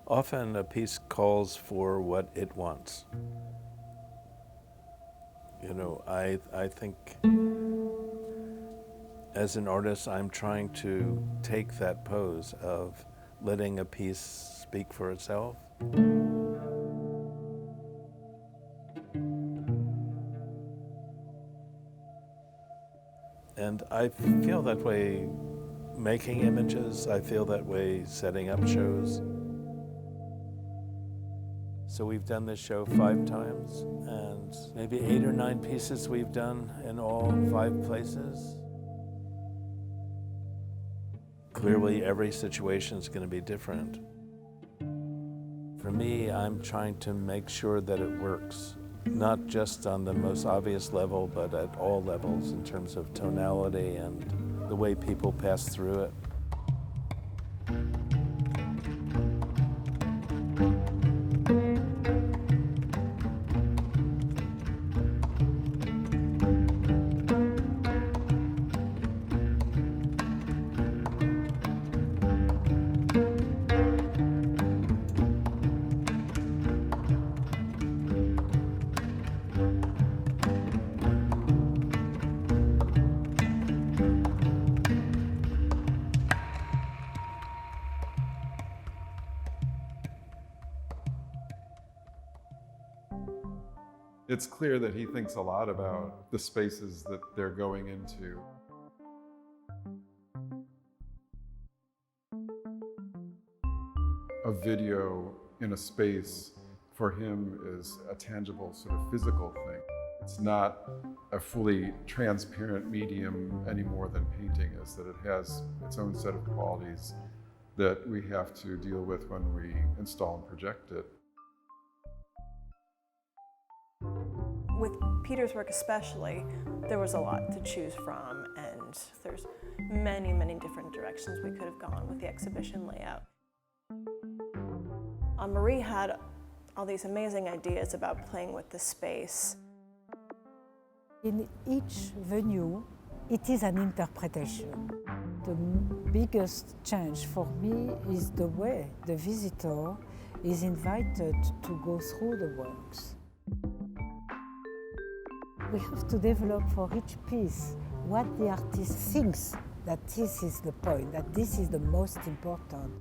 Often a piece calls for what it wants. You know, I think as an artist, I'm trying to take that pose of letting a piece speak for itself. And I feel that way making images, I feel that way setting up shows. So we've done this show 5 times, and maybe 8 or 9 pieces we've done in all 5 places. Clearly, every situation is going to be different. For me, I'm trying to make sure that it works, not just on the most obvious level, but at all levels in terms of tonality and the way people pass through it. It's clear that he thinks a lot about the spaces that they're going into. A video in a space for him is a tangible sort of physical thing. It's not a fully transparent medium any more than painting is, that it has its own set of qualities that we have to deal with when we install and project it. With Peter's work especially, there was a lot to choose from, and there's many, many different directions we could have gone with the exhibition layout. Marie had all these amazing ideas about playing with the space. In each venue, it is an interpretation. The biggest change for me is the way the visitor is invited to go through the works. We have to develop for each piece what the artist thinks that this is the point, that this is the most important.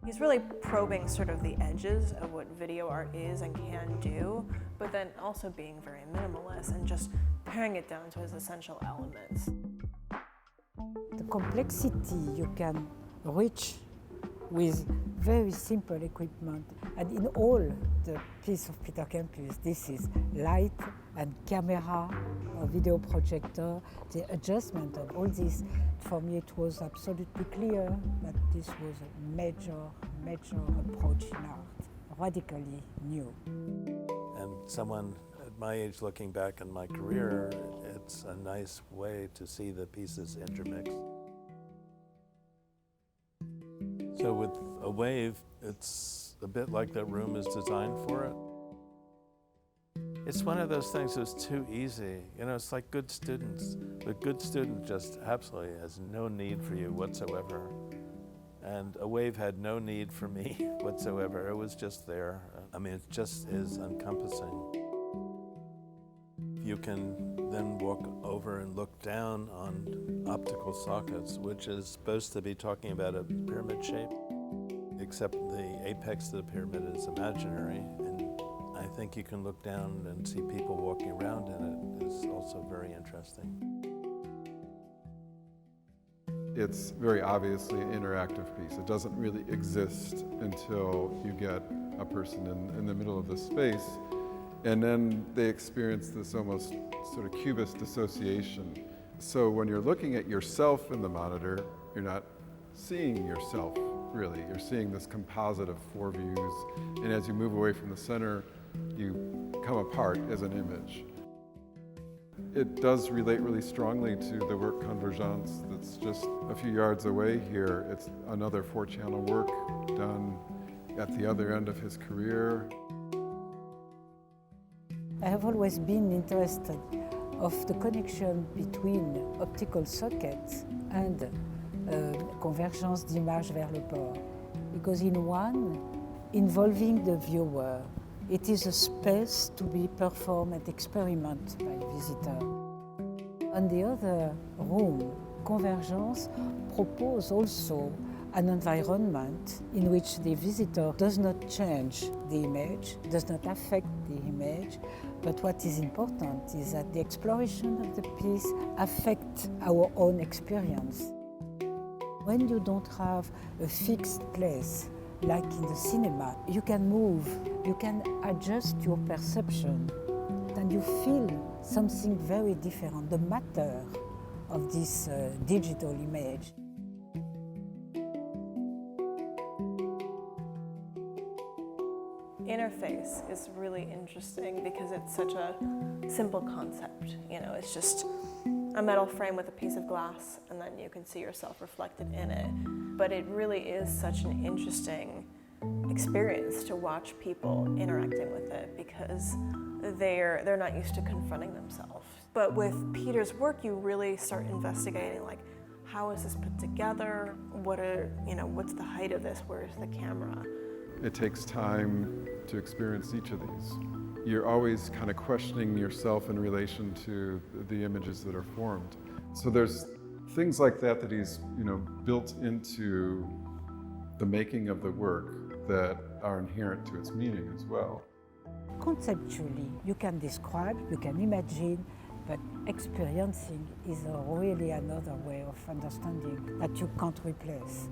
He's really probing sort of the edges of what video art is and can do, but then also being very minimalist and just paring it down to its essential elements. The complexity you can reach with very simple equipment. And in all the piece of Peter Campus, this is light and camera, a video projector, the adjustment of all this. For me, it was absolutely clear that this was a major approach in art, radically new. And someone at my age looking back on my career, it's a nice way to see the pieces intermix. So with a wave, it's a bit like that room is designed for it. It's one of those things that's too easy. You know, it's like good students. The good student just absolutely has no need for you whatsoever. And a wave had no need for me whatsoever. It was just there. I mean, it just is encompassing. You can then walk over and look down on optical sockets, which is supposed to be talking about a pyramid shape, except the apex of the pyramid is imaginary. And I think you can look down and see people walking around in it is also very interesting. It's very obviously an interactive piece. It doesn't really exist until you get a person in the middle of the space, and then they experience this almost sort of cubist dissociation. So when you're looking at yourself in the monitor, you're not seeing yourself, really. You're seeing this composite of 4 views, and as you move away from the center, you come apart as an image. It does relate really strongly to the work Convergence that's just a few yards away here. It's another 4-channel work done at the other end of his career. I have always been interested of the connection between optical sockets and convergence d'image vers le port. because in one, involving the viewer, it is a space to be performed and experiment by visitor. On the other room, Convergence proposes also an environment in which the visitor does not change the image, does not affect the image, but what is important is that the exploration of the piece affects our own experience. When you don't have a fixed place, like in the cinema, you can move, you can adjust your perception, and you feel something very different, the matter of this digital image. Interface is really interesting because it's such a simple concept. You know, it's just a metal frame with a piece of glass, and then you can see yourself reflected in it. But it really is such an interesting experience to watch people interacting with it because they're not used to confronting themselves. But with Peter's work, you really start investigating, like, how is this put together? What's the height of this? Where's the camera? It takes time to experience each of these. You're always kind of questioning yourself in relation to the images that are formed. So there's things like that he's, built into the making of the work that are inherent to its meaning as well. Conceptually, you can describe, you can imagine, but experiencing is really another way of understanding that you can't replace.